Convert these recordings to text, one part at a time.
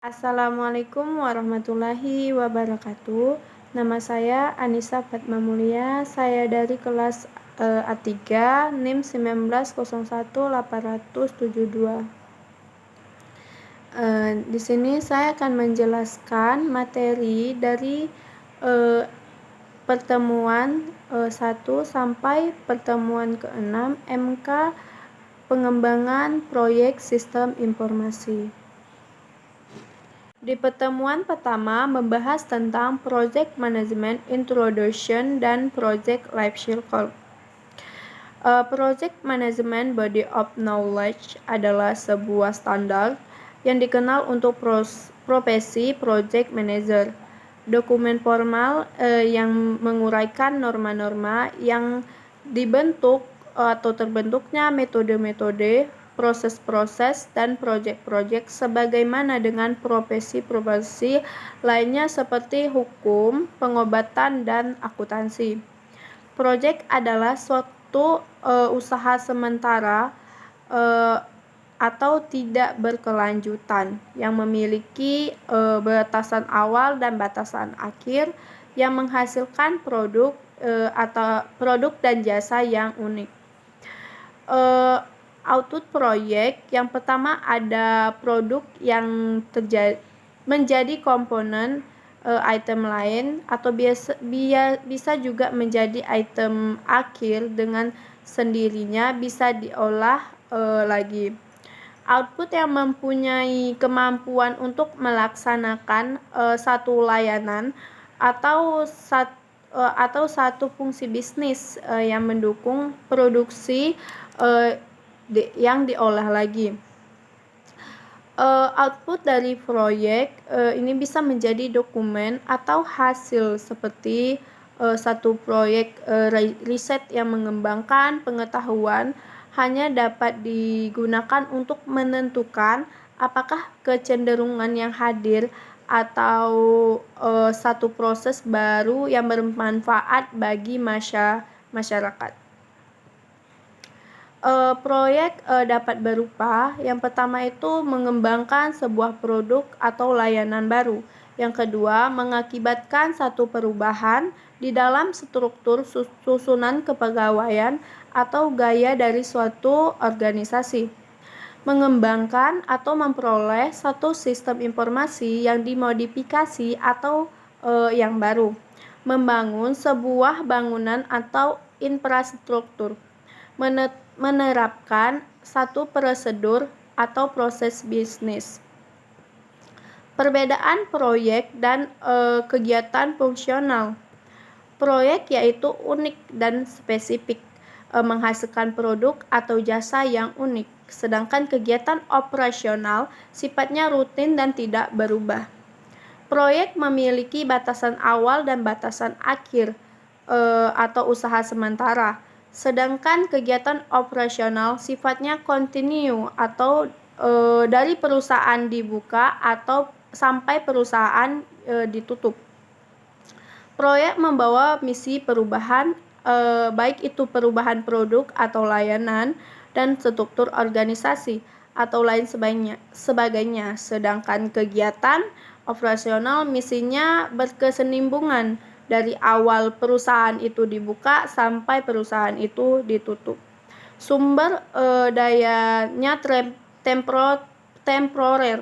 Assalamualaikum warahmatullahi wabarakatuh. Nama saya Anissa Fatma Mulia. Saya dari kelas A3, NIM 19018872. Di sini saya akan menjelaskan materi dari pertemuan 1 sampai pertemuan ke-6 MK Pengembangan Proyek Sistem Informasi. Di pertemuan pertama membahas tentang Project Management Introduction dan Project Life Cycle. Project Management Body of Knowledge adalah sebuah standar yang dikenal untuk profesi Project Manager. Dokumen formal yang menguraikan norma-norma yang dibentuk atau terbentuknya metode-metode, proses-proses, dan proyek-proyek sebagaimana dengan profesi-profesi lainnya seperti hukum, pengobatan, dan akuntansi. Proyek adalah suatu usaha sementara atau tidak berkelanjutan yang memiliki batasan awal dan batasan akhir yang menghasilkan produk atau produk dan jasa yang unik. Output proyek yang pertama ada produk yang menjadi komponen item lain atau bisa juga menjadi item akhir dengan sendirinya bisa diolah lagi. Output yang mempunyai kemampuan untuk melaksanakan satu layanan atau satu fungsi bisnis yang mendukung produksi yang diolah lagi. Output dari proyek ini bisa menjadi dokumen atau hasil seperti satu proyek riset yang mengembangkan pengetahuan hanya dapat digunakan untuk menentukan apakah kecenderungan yang hadir atau satu proses baru yang bermanfaat bagi masyarakat. Proyek dapat berupa yang pertama itu mengembangkan sebuah produk atau layanan baru. Yang kedua, mengakibatkan satu perubahan di dalam struktur susunan kepegawaian atau gaya dari suatu organisasi. Mengembangkan atau memperoleh satu sistem informasi yang dimodifikasi atau yang baru. Membangun sebuah bangunan atau infrastruktur. Menerapkan satu prosedur atau proses bisnis. Perbedaan proyek dan kegiatan fungsional. Proyek yaitu unik dan spesifik, menghasilkan produk atau jasa yang unik, sedangkan kegiatan operasional sifatnya rutin dan tidak berubah. Proyek memiliki batasan awal dan batasan akhir atau usaha sementara, sedangkan kegiatan operasional sifatnya kontinu atau dari perusahaan dibuka atau sampai perusahaan ditutup. Proyek membawa misi perubahan, baik itu perubahan produk atau layanan dan struktur organisasi atau lain sebagainya. Sedangkan kegiatan operasional misinya berkesinambungan dari awal perusahaan itu dibuka sampai perusahaan itu ditutup. Sumber dayanya temporer,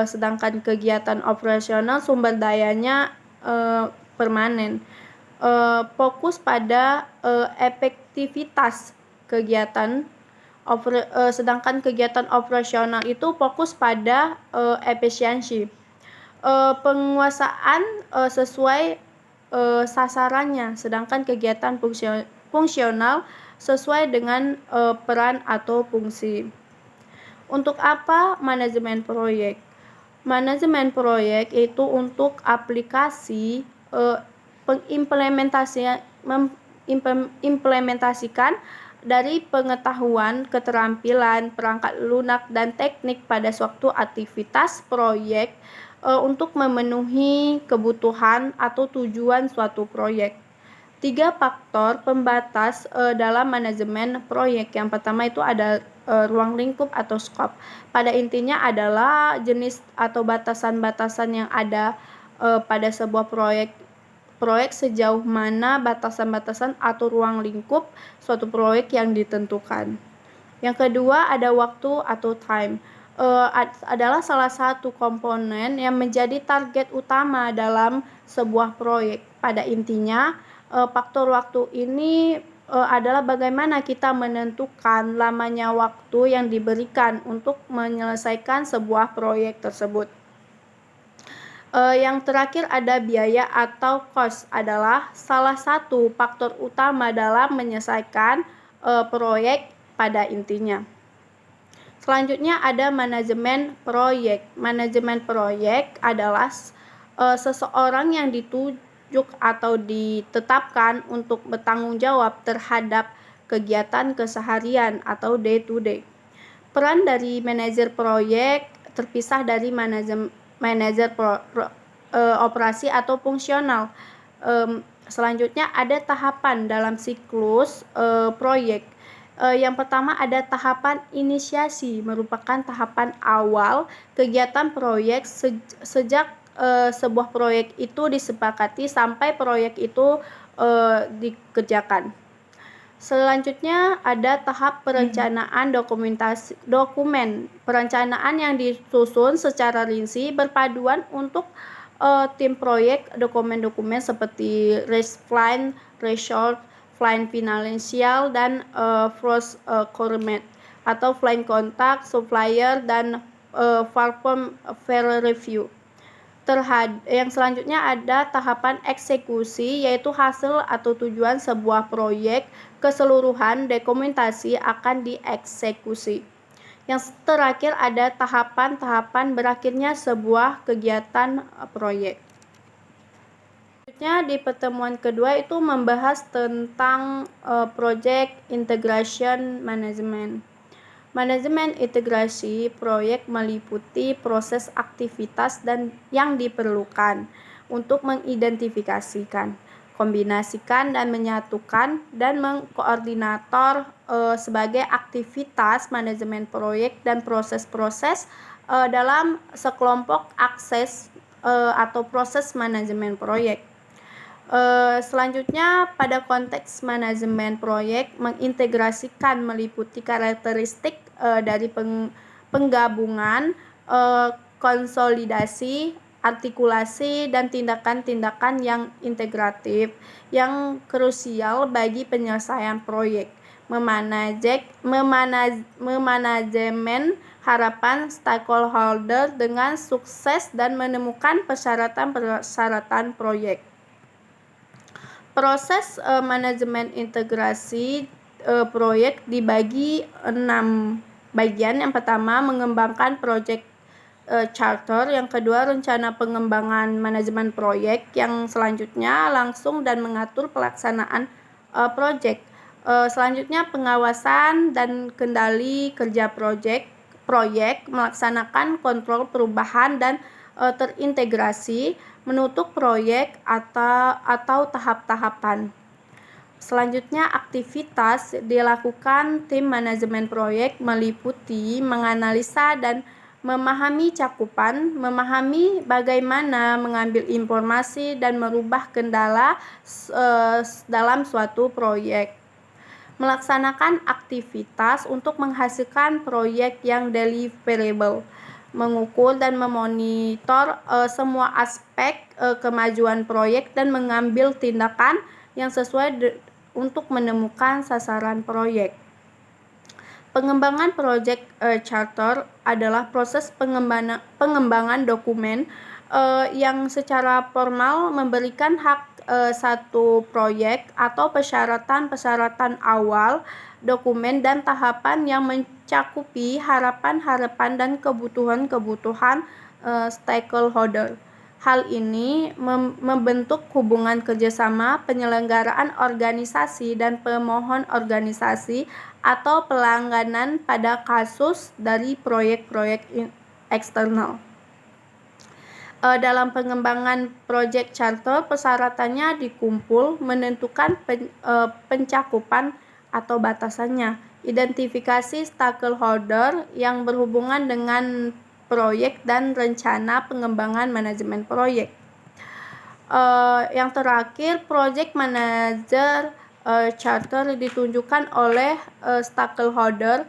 sedangkan kegiatan operasional sumber dayanya permanen. Fokus pada efektivitas kegiatan, sedangkan kegiatan operasional itu fokus pada efisiensi. Penguasaan sesuai sasarannya, sedangkan kegiatan fungsional sesuai dengan peran atau fungsi. Untuk apa manajemen proyek? Manajemen proyek itu untuk aplikasi mengimplementasikan dari pengetahuan, keterampilan, perangkat lunak, dan teknik pada suatu aktivitas proyek untuk memenuhi kebutuhan atau tujuan suatu proyek. 3 faktor pembatas dalam manajemen proyek. Yang pertama itu ada ruang lingkup atau scope. Pada intinya adalah jenis atau batasan-batasan yang ada pada sebuah proyek sejauh mana batasan-batasan atau ruang lingkup suatu proyek yang ditentukan. Yang kedua ada waktu atau time. Adalah salah satu komponen yang menjadi target utama dalam sebuah proyek. Pada intinya, faktor waktu ini adalah bagaimana kita menentukan lamanya waktu yang diberikan untuk menyelesaikan sebuah proyek tersebut. Yang terakhir ada biaya atau cost, adalah salah satu faktor utama dalam menyelesaikan proyek pada intinya. Selanjutnya ada manajemen proyek. Manajemen proyek adalah seseorang yang ditunjuk atau ditetapkan untuk bertanggung jawab terhadap kegiatan keseharian atau day to day. Peran dari manajer proyek terpisah dari manajer operasi atau fungsional. Selanjutnya ada tahapan dalam siklus proyek. Yang pertama ada tahapan inisiasi, merupakan tahapan awal kegiatan proyek sejak sebuah proyek itu disepakati sampai proyek itu dikerjakan. Selanjutnya ada tahap perencanaan dokumen perencanaan yang disusun secara rinci berpaduan untuk tim proyek. Dokumen-dokumen seperti risk plan, resource plan finansial, dan procurement atau plan kontak, supplier, dan perform fair review. Yang selanjutnya ada tahapan eksekusi, yaitu hasil atau tujuan sebuah proyek keseluruhan dokumentasi akan dieksekusi. Yang terakhir ada tahapan berakhirnya sebuah kegiatan proyek. Selanjutnya di pertemuan kedua itu membahas tentang project integration management. Manajemen integrasi proyek meliputi proses aktivitas yang diperlukan untuk mengidentifikasikan, kombinasikan, dan menyatukan dan mengkoordinator sebagai aktivitas manajemen proyek dan proses-proses dalam sekelompok akses atau proses manajemen proyek. Selanjutnya pada konteks manajemen proyek mengintegrasikan meliputi karakteristik dari penggabungan, konsolidasi, artikulasi, dan tindakan-tindakan yang integratif yang krusial bagi penyelesaian proyek. Memanajemen harapan stakeholder dengan sukses dan menemukan persyaratan-persyaratan proyek. Proses manajemen integrasi proyek dibagi 6 bagian. Yang pertama mengembangkan project charter, yang kedua rencana pengembangan manajemen proyek, yang selanjutnya langsung dan mengatur pelaksanaan proyek. Selanjutnya pengawasan dan kendali kerja proyek, melaksanakan kontrol perubahan dan terintegrasi, menutup proyek atau tahap-tahapan. Selanjutnya aktivitas dilakukan tim manajemen proyek meliputi menganalisa dan memahami cakupan, memahami bagaimana mengambil informasi dan merubah kendala dalam suatu proyek. Melaksanakan aktivitas untuk menghasilkan proyek yang deliverable, mengukur dan memonitor semua aspek kemajuan proyek dan mengambil tindakan yang sesuai untuk menemukan sasaran proyek. Pengembangan project charter adalah proses pengembangan dokumen yang secara formal memberikan hak satu proyek atau persyaratan-persyaratan awal dokumen dan tahapan yang mencakupi harapan-harapan dan kebutuhan-kebutuhan stakeholder. Hal ini membentuk hubungan kerjasama penyelenggaraan organisasi dan pemohon organisasi atau pelangganan pada kasus dari proyek-proyek eksternal. Dalam pengembangan project charter, persyaratannya dikumpul, menentukan pencakupan atau batasannya, Identifikasi stakeholder yang berhubungan dengan proyek dan rencana pengembangan manajemen proyek. Yang terakhir, project manager charter ditunjukkan oleh stakeholder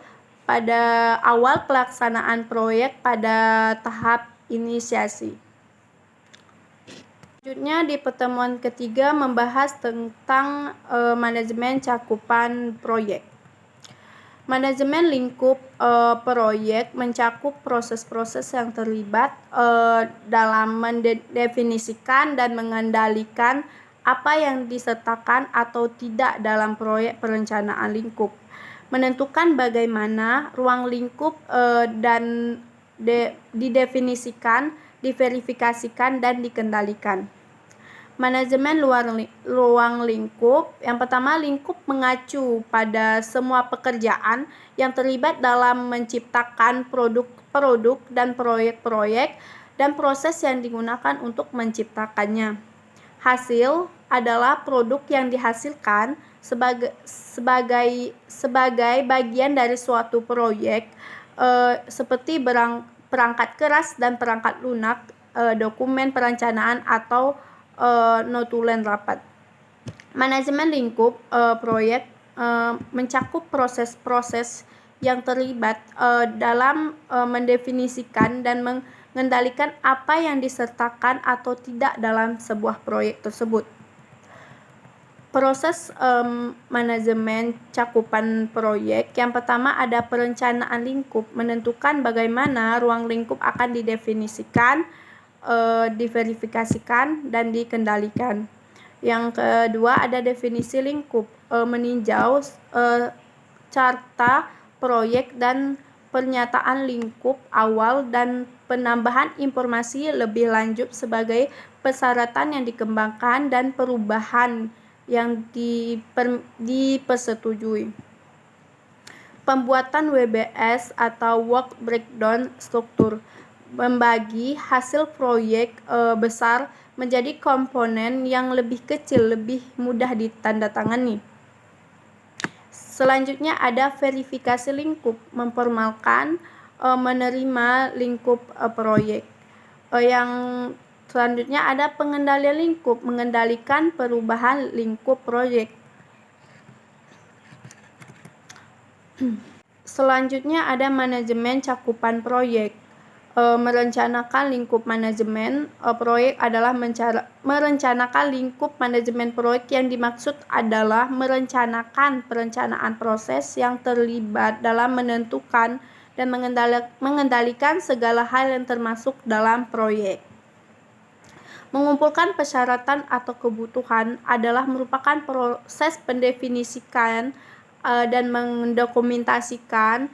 pada awal pelaksanaan proyek pada tahap inisiasi. Selanjutnya di pertemuan ketiga membahas tentang manajemen cakupan proyek. Manajemen lingkup proyek mencakup proses-proses yang terlibat dalam mendefinisikan dan mengendalikan apa yang disertakan atau tidak dalam proyek perencanaan lingkup, menentukan bagaimana ruang lingkup dan didefinisikan, diverifikasikan, dan dikendalikan. Manajemen ruang lingkup. Yang pertama, lingkup mengacu pada semua pekerjaan yang terlibat dalam menciptakan produk dan proyek-proyek dan proses yang digunakan untuk menciptakannya. Hasil adalah produk yang dihasilkan sebagai bagian dari suatu proyek seperti perangkat keras dan perangkat lunak, dokumen perencanaan atau notulen rapat. Manajemen lingkup proyek mencakup proses-proses yang terlibat dalam mendefinisikan dan mengendalikan apa yang disertakan atau tidak dalam sebuah proyek tersebut. Proses manajemen cakupan proyek. Yang pertama ada perencanaan lingkup, menentukan bagaimana ruang lingkup akan didefinisikan, diverifikasikan, dan dikendalikan. Yang kedua ada definisi lingkup, meninjau carta proyek dan pernyataan lingkup awal dan penambahan informasi lebih lanjut sebagai persyaratan yang dikembangkan dan perubahan yang dipersetujui. Pembuatan WBS atau Work Breakdown Struktur, membagi hasil proyek besar menjadi komponen yang lebih kecil, lebih mudah ditandatangani. Selanjutnya ada verifikasi lingkup, memformalkan menerima lingkup proyek. Yang selanjutnya ada pengendalian lingkup, mengendalikan perubahan lingkup proyek. Selanjutnya ada manajemen cakupan proyek. Merencanakan lingkup manajemen proyek adalah merencanakan lingkup manajemen proyek. Yang dimaksud adalah merencanakan perencanaan proses yang terlibat dalam menentukan dan mengendalikan segala hal yang termasuk dalam proyek. Mengumpulkan persyaratan atau kebutuhan adalah merupakan proses pendefinisikan dan mendokumentasikan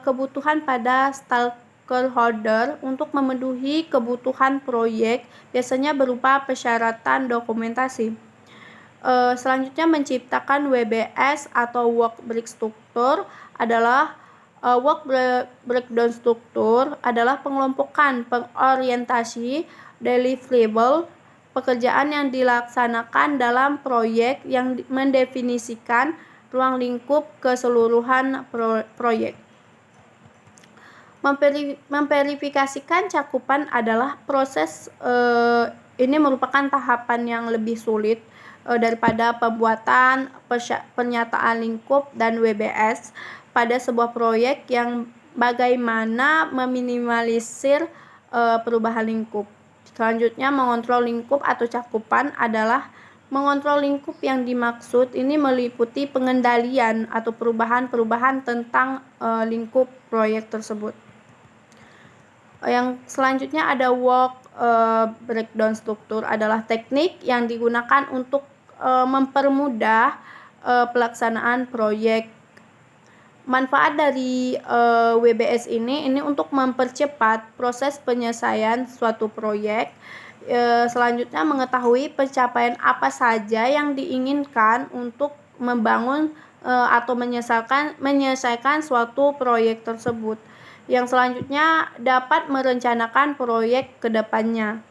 kebutuhan pada stakeholder untuk memenuhi kebutuhan proyek, biasanya berupa persyaratan dokumentasi. Selanjutnya menciptakan WBS atau Work Break Struktur adalah Work Breakdown Struktur adalah pengelompokan pengorientasi deliverable pekerjaan yang dilaksanakan dalam proyek yang mendefinisikan ruang lingkup keseluruhan proyek. Memverifikasikan cakupan adalah proses ini merupakan tahapan yang lebih sulit daripada pembuatan pernyataan lingkup dan WBS pada sebuah proyek yang bagaimana meminimalisir perubahan lingkup. Selanjutnya mengontrol lingkup atau cakupan adalah mengontrol lingkup. Yang dimaksud ini meliputi pengendalian atau perubahan-perubahan tentang lingkup proyek tersebut. Yang selanjutnya ada Work Breakdown Struktur adalah teknik yang digunakan untuk mempermudah pelaksanaan proyek. Manfaat dari WBS ini untuk mempercepat proses penyelesaian suatu proyek. Selanjutnya mengetahui pencapaian apa saja yang diinginkan untuk membangun atau menyelesaikan suatu proyek tersebut. Yang selanjutnya dapat merencanakan proyek ke depannya.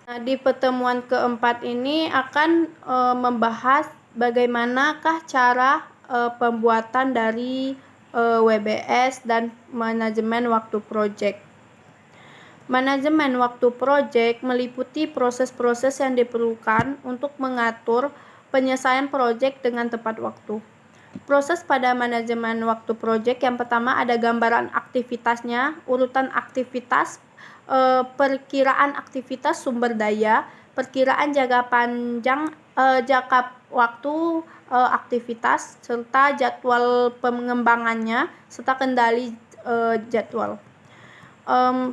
Nah, di pertemuan keempat ini akan membahas bagaimanakah cara pembuatan dari WBS dan manajemen waktu proyek. Manajemen waktu proyek meliputi proses-proses yang diperlukan untuk mengatur penyelesaian proyek dengan tepat waktu. Proses pada manajemen waktu proyek yang pertama ada gambaran aktivitasnya, urutan aktivitas, perkiraan aktivitas sumber daya, perkiraan jangka panjang jangka waktu aktivitas, serta jadwal pengembangannya, serta kendali jadwal.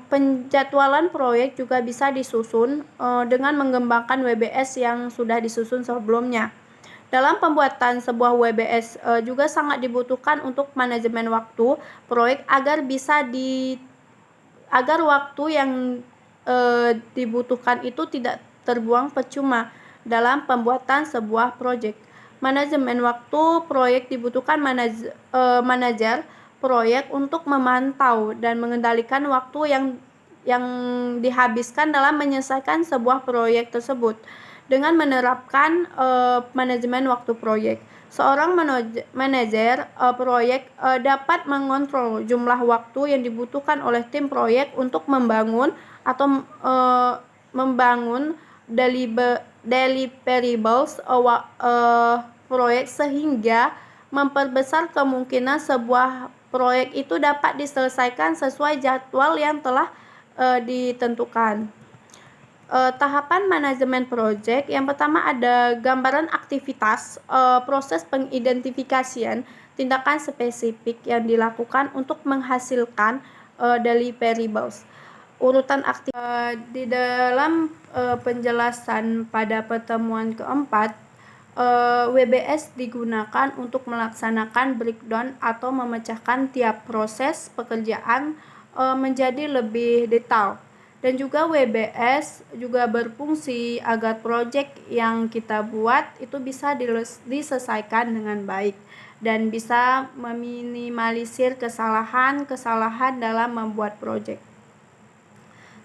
Penjadwalan proyek juga bisa disusun dengan mengembangkan WBS yang sudah disusun sebelumnya. Dalam pembuatan sebuah WBS juga sangat dibutuhkan untuk manajemen waktu proyek agar waktu yang dibutuhkan itu tidak terbuang percuma dalam pembuatan sebuah proyek. Manajemen waktu proyek dibutuhkan manajer proyek untuk memantau dan mengendalikan waktu yang dihabiskan dalam menyelesaikan sebuah proyek tersebut. Dengan menerapkan manajemen waktu proyek, seorang manajer proyek dapat mengontrol jumlah waktu yang dibutuhkan oleh tim proyek untuk membangun deliverables proyek sehingga memperbesar kemungkinan sebuah proyek itu dapat diselesaikan sesuai jadwal yang telah ditentukan. Tahapan manajemen proyek yang pertama ada gambaran aktivitas, proses pengidentifikasian, tindakan spesifik yang dilakukan untuk menghasilkan deliverables. Urutan aktivitas di dalam penjelasan pada pertemuan keempat, WBS digunakan untuk melaksanakan breakdown atau memecahkan tiap proses pekerjaan menjadi lebih detail. Dan juga WBS juga berfungsi agar proyek yang kita buat itu bisa diselesaikan dengan baik dan bisa meminimalisir kesalahan dalam membuat proyek.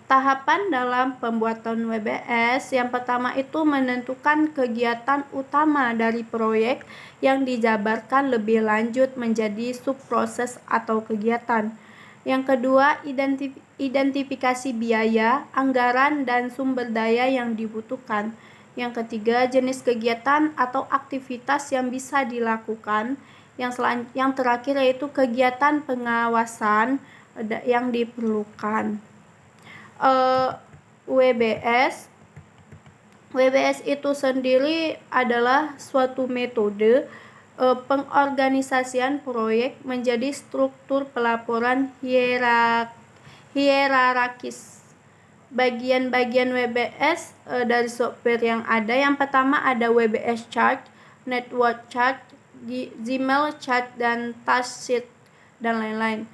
Tahapan dalam pembuatan WBS yang pertama itu menentukan kegiatan utama dari proyek yang dijabarkan lebih lanjut menjadi subproses atau kegiatan. Yang kedua, identifikasi biaya, anggaran, dan sumber daya yang dibutuhkan. Yang ketiga, jenis kegiatan atau aktivitas yang bisa dilakukan. Yang terakhir yaitu kegiatan pengawasan yang diperlukan. WBS itu sendiri adalah suatu metode pengorganisasian proyek menjadi struktur pelaporan hierarkis. Bagian-bagian WBS dari software yang ada, yang pertama ada WBS chart, network chart, Gmail chart, dan task sheet, dan lain-lain.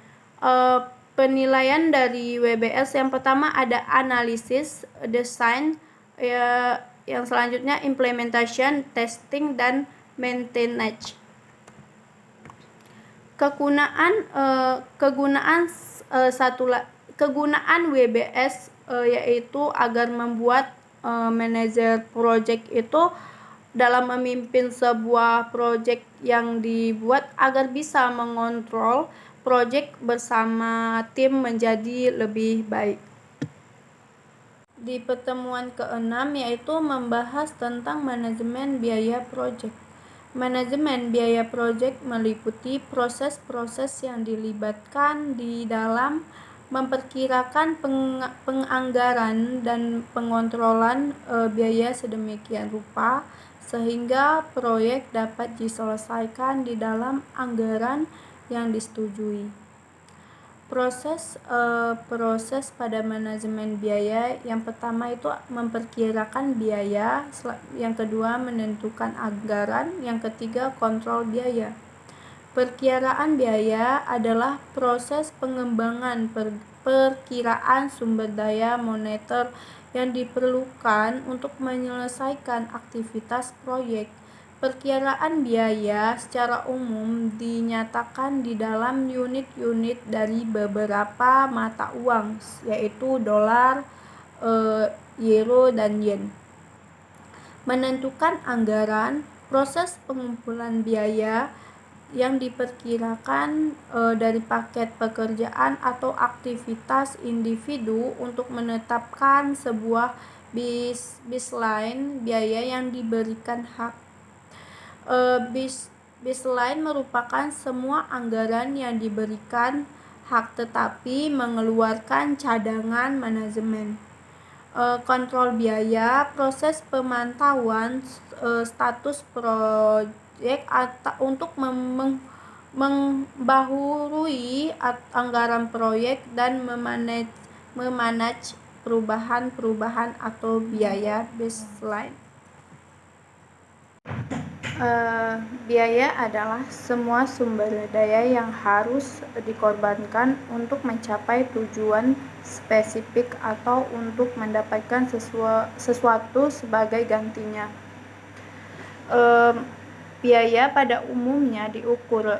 Penilaian dari WBS yang pertama ada analisis, design, yang selanjutnya implementation, testing, dan maintenance. Kegunaan WBS yaitu agar membuat manajer project itu dalam memimpin sebuah proyek yang dibuat agar bisa mengontrol proyek bersama tim menjadi lebih baik. Di pertemuan ke-6 yaitu membahas tentang manajemen biaya proyek. Manajemen biaya proyek meliputi proses-proses yang dilibatkan di dalam memperkirakan penganggaran dan pengontrolan biaya sedemikian rupa sehingga proyek dapat diselesaikan di dalam anggaran yang disetujui. Proses pada manajemen biaya yang pertama itu memperkirakan biaya, yang kedua menentukan anggaran, yang ketiga kontrol biaya. Perkiraan biaya adalah proses pengembangan perkiraan sumber daya moneter yang diperlukan untuk menyelesaikan aktivitas proyek. Perkiraan biaya secara umum dinyatakan di dalam unit-unit dari beberapa mata uang, yaitu dolar, euro, dan yen. Menentukan anggaran, proses pengumpulan biaya yang diperkirakan dari paket pekerjaan atau aktivitas individu untuk menetapkan sebuah baseline biaya yang diberikan hak. Baseline merupakan semua anggaran yang diberikan hak tetapi mengeluarkan cadangan manajemen. Kontrol biaya, proses pemantauan status proyek untuk membaharui anggaran proyek dan memanage perubahan atau biaya baseline. Biaya adalah semua sumber daya yang harus dikorbankan untuk mencapai tujuan spesifik atau untuk mendapatkan sesuatu sebagai gantinya. Biaya pada umumnya diukur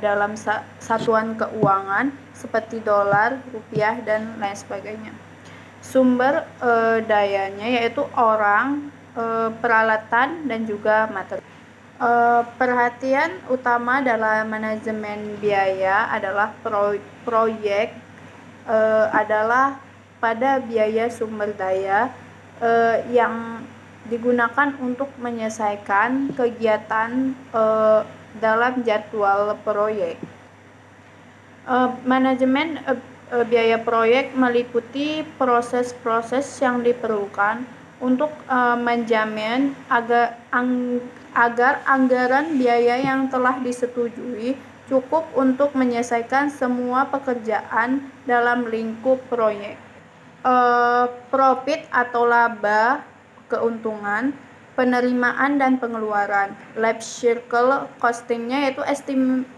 dalam satuan keuangan seperti dolar, rupiah, dan lain sebagainya. Sumber dayanya yaitu orang, peralatan, dan juga materi. Perhatian utama dalam manajemen biaya adalah proyek adalah pada biaya sumber daya yang digunakan untuk menyelesaikan kegiatan dalam jadwal proyek. Manajemen biaya proyek meliputi proses-proses yang diperlukan untuk menjamin agar anggaran biaya yang telah disetujui cukup untuk menyelesaikan semua pekerjaan dalam lingkup proyek. Profit atau laba, keuntungan, penerimaan dan pengeluaran. Life cycle costingnya yaitu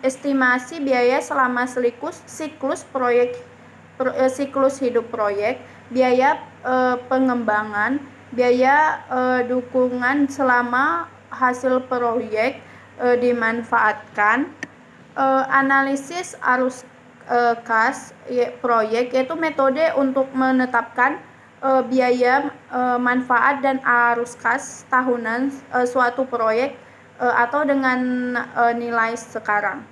estimasi biaya selama siklus hidup proyek, biaya pengembangan, biaya dukungan selama hasil proyek dimanfaatkan, analisis arus kas proyek yaitu metode untuk menetapkan biaya manfaat dan arus kas tahunan suatu proyek atau dengan nilai sekarang.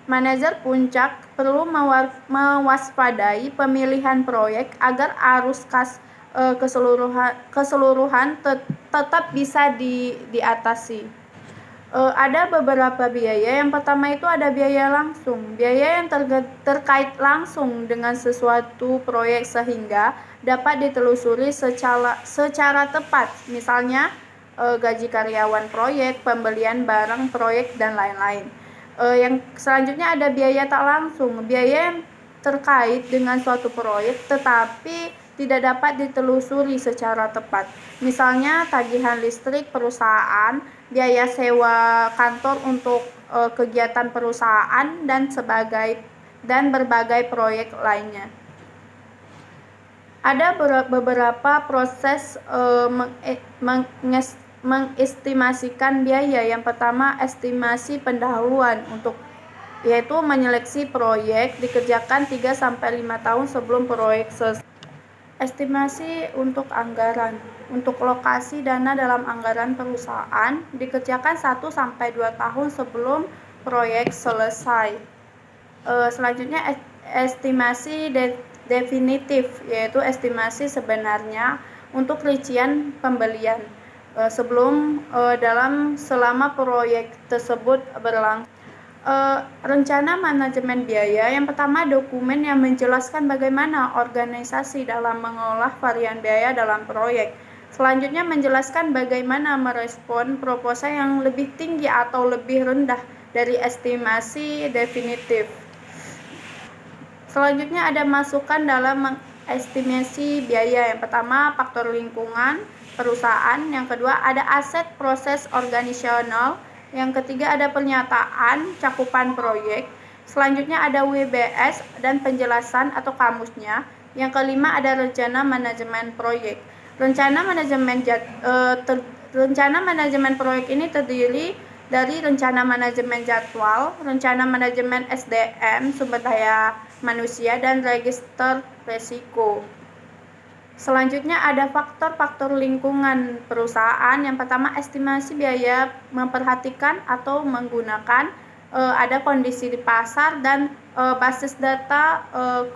Manajer puncak perlu mewaspadai pemilihan proyek agar arus kas keseluruhan tetap bisa diatasi. Ada beberapa biaya. Yang pertama itu ada biaya langsung. Biaya yang terkait langsung dengan sesuatu proyek sehingga dapat ditelusuri secara tepat. Misalnya gaji karyawan proyek, pembelian barang proyek, dan lain-lain. Yang selanjutnya ada biaya tak langsung. Biaya yang terkait dengan suatu proyek tetapi tidak dapat ditelusuri secara tepat. Misalnya tagihan listrik perusahaan, biaya sewa kantor untuk kegiatan perusahaan dan berbagai proyek lainnya. Ada beberapa proses mengestimasikan biaya. Yang pertama, estimasi pendahuluan yaitu menyeleksi proyek dikerjakan 3-5 tahun sebelum proyek selesai. Estimasi untuk anggaran. Untuk lokasi dana dalam anggaran perusahaan dikerjakan 1-2 tahun sebelum proyek selesai. Selanjutnya estimasi definitif yaitu estimasi sebenarnya untuk rincian pembelian selama proyek tersebut berlangsung. Rencana manajemen biaya. Yang pertama, dokumen yang menjelaskan bagaimana organisasi dalam mengolah varian biaya dalam proyek. Selanjutnya, menjelaskan bagaimana merespon proposal yang lebih tinggi atau lebih rendah dari estimasi definitif. Selanjutnya ada masukan dalam mengestimasi biaya. Yang pertama, faktor lingkungan perusahaan. Yang kedua, ada aset proses organisasional. Yang ketiga ada pernyataan cakupan proyek. Selanjutnya ada WBS dan penjelasan atau kamusnya. Yang kelima ada rencana manajemen proyek. Rencana manajemen proyek ini terdiri dari rencana manajemen jadwal, rencana manajemen SDM sumber daya manusia, dan register risiko. Selanjutnya ada faktor-faktor lingkungan perusahaan. Yang pertama, estimasi biaya memperhatikan atau menggunakan ada kondisi di pasar dan basis data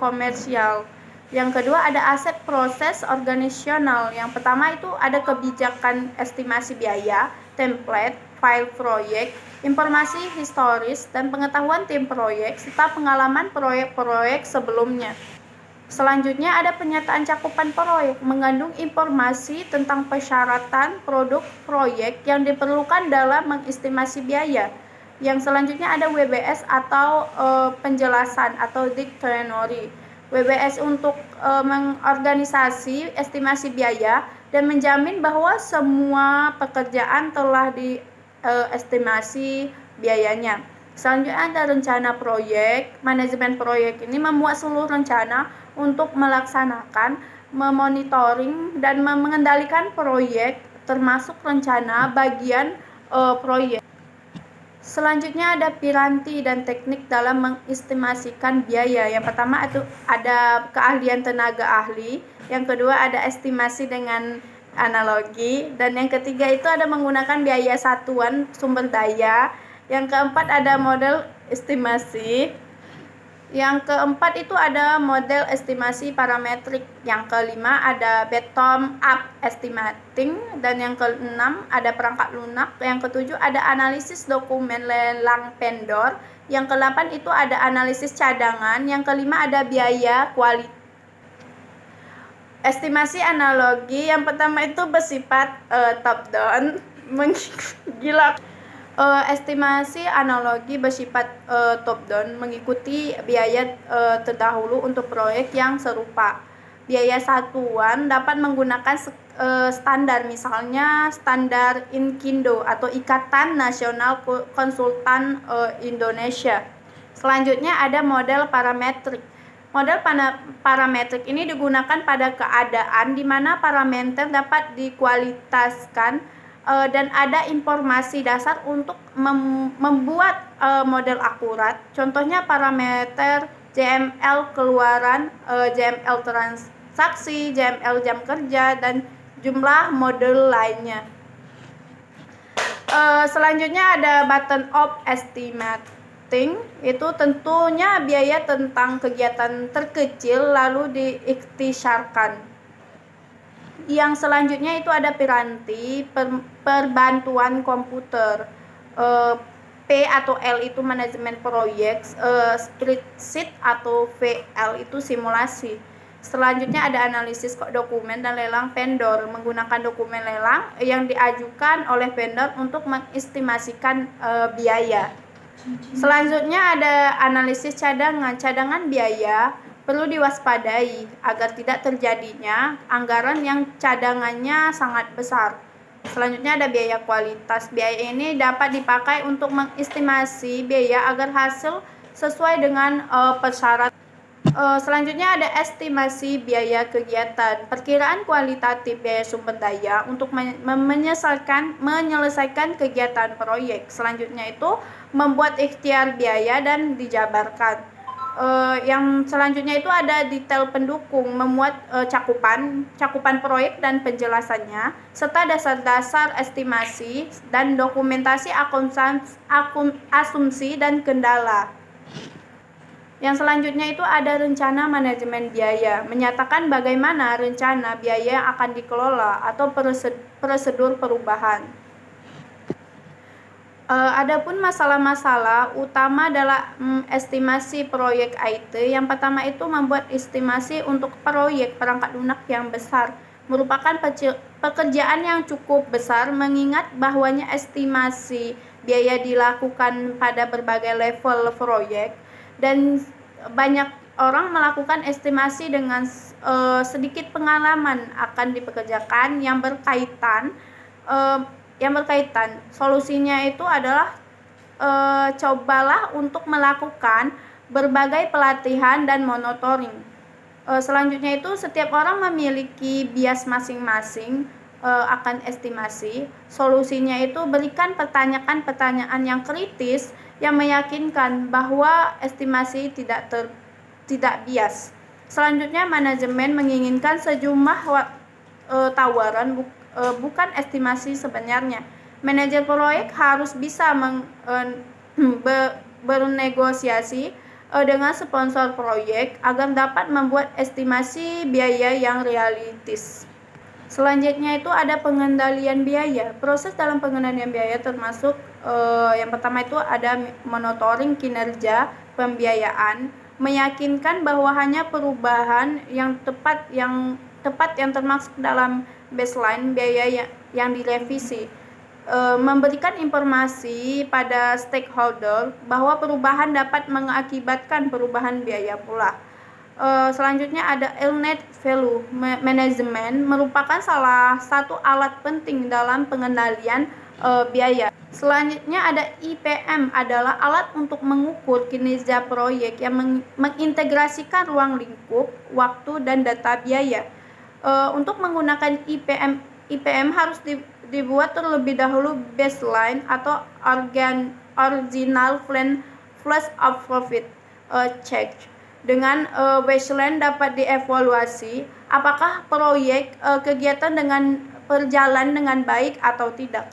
komersial. Yang kedua ada aset proses organisasional. Yang pertama itu ada kebijakan estimasi biaya, template, file proyek, informasi historis, dan pengetahuan tim proyek serta pengalaman proyek-proyek sebelumnya. Selanjutnya ada penyataan cakupan proyek, mengandung informasi tentang persyaratan produk proyek yang diperlukan dalam mengestimasi biaya. Yang selanjutnya ada WBS atau penjelasan atau dictionary. WBS untuk mengorganisasi estimasi biaya dan menjamin bahwa semua pekerjaan telah diestimasi biayanya. Selanjutnya ada rencana proyek. Manajemen proyek ini membuat seluruh rencana untuk melaksanakan, memonitoring, dan mengendalikan proyek termasuk rencana bagian proyek. Selanjutnya ada piranti dan teknik dalam mengestimasikan biaya. Yang pertama itu ada keahlian tenaga ahli, yang kedua ada estimasi dengan analogi, dan yang ketiga itu ada menggunakan biaya satuan sumber daya. Yang keempat ada model estimasi. Yang keempat itu ada model estimasi parametrik. Yang kelima ada bottom up estimating, dan yang keenam ada perangkat lunak. Yang ketujuh ada analisis dokumen lelang vendor. Yang kedelapan itu ada analisis cadangan. Yang kelima ada biaya kualitas. Estimasi analogi yang pertama itu bersifat top down, estimasi analogi bersifat top down, mengikuti biaya terdahulu untuk proyek yang serupa. Biaya satuan dapat menggunakan standar, misalnya standar Inkindo atau Ikatan Nasional Konsultan Indonesia. Selanjutnya ada model parametrik. Model parametrik ini digunakan pada keadaan di mana parameter dapat dikualitaskan dan ada informasi dasar untuk membuat model akurat. Contohnya parameter JML keluaran, JML transaksi, JML jam kerja, dan jumlah model lainnya. Selanjutnya ada button up estimating. Itu tentunya biaya tentang kegiatan terkecil lalu diikhtisarkan. Yang selanjutnya itu ada piranti, perbantuan komputer. P atau L itu manajemen proyek, spreadsheet atau VL itu simulasi. Selanjutnya ada analisis dokumen dan lelang vendor, menggunakan dokumen lelang yang diajukan oleh vendor untuk mengestimasikan biaya. Selanjutnya ada analisis cadangan biaya. Perlu diwaspadai agar tidak terjadinya anggaran yang cadangannya sangat besar. Selanjutnya ada biaya kualitas. Biaya ini dapat dipakai untuk mengestimasi biaya agar hasil sesuai dengan persyaratan. Selanjutnya ada estimasi biaya kegiatan. Perkiraan kualitatif biaya sumber daya untuk menyelesaikan kegiatan proyek. Selanjutnya itu membuat ikhtiar biaya dan dijabarkan. Yang selanjutnya itu ada detail pendukung, memuat cakupan proyek dan penjelasannya, serta dasar-dasar estimasi dan dokumentasi asumsi dan kendala. Yang selanjutnya itu ada rencana manajemen biaya, menyatakan bagaimana rencana biaya yang akan dikelola atau prosedur perubahan. Adapun masalah-masalah utama adalah estimasi proyek IT. Yang pertama itu membuat estimasi untuk proyek perangkat lunak yang besar, merupakan pekerjaan yang cukup besar mengingat bahwanya estimasi biaya dilakukan pada berbagai level proyek dan banyak orang melakukan estimasi dengan sedikit pengalaman akan dipekerjakan yang berkaitan. Solusinya itu adalah cobalah untuk melakukan berbagai pelatihan dan monitoring. Selanjutnya itu setiap orang memiliki bias masing-masing akan estimasi. Solusinya itu berikan pertanyaan yang kritis yang meyakinkan bahwa estimasi tidak bias. Selanjutnya, manajemen menginginkan sejumlah tawaran, bukan estimasi sebenarnya. Manajer proyek harus bisa bernegosiasi dengan sponsor proyek agar dapat membuat estimasi biaya yang realistis. Selanjutnya itu ada pengendalian biaya. Proses dalam pengendalian biaya termasuk yang pertama itu ada monitoring kinerja pembiayaan, meyakinkan bahwa hanya perubahan yang tepat yang termasuk dalam baseline biaya yang direvisi. Memberikan informasi pada stakeholder bahwa perubahan dapat mengakibatkan perubahan biaya pula. Selanjutnya ada Net Value Management, merupakan salah satu alat penting dalam pengendalian biaya. Selanjutnya ada IPM, adalah alat untuk mengukur kinerja proyek yang mengintegrasikan ruang lingkup, waktu, dan data biaya. Untuk menggunakan IPM harus dibuat terlebih dahulu baseline atau original plan flash of profit check. Dengan baseline dapat dievaluasi apakah proyek kegiatan berjalan dengan baik atau tidak.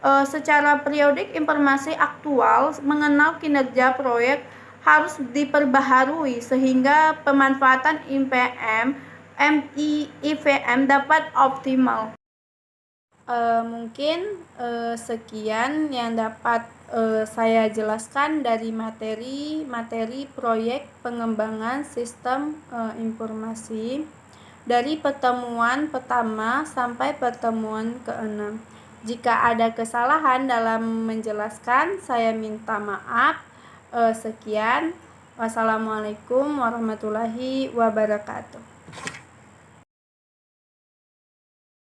Secara periodik, informasi aktual mengenal kinerja proyek harus diperbaharui sehingga pemanfaatan IPM dapat optimal. Mungkin sekian yang dapat saya jelaskan dari materi proyek pengembangan sistem informasi dari pertemuan pertama sampai pertemuan ke-6. Jika ada kesalahan dalam menjelaskan, saya minta maaf. Sekian. Wassalamualaikum warahmatullahi wabarakatuh.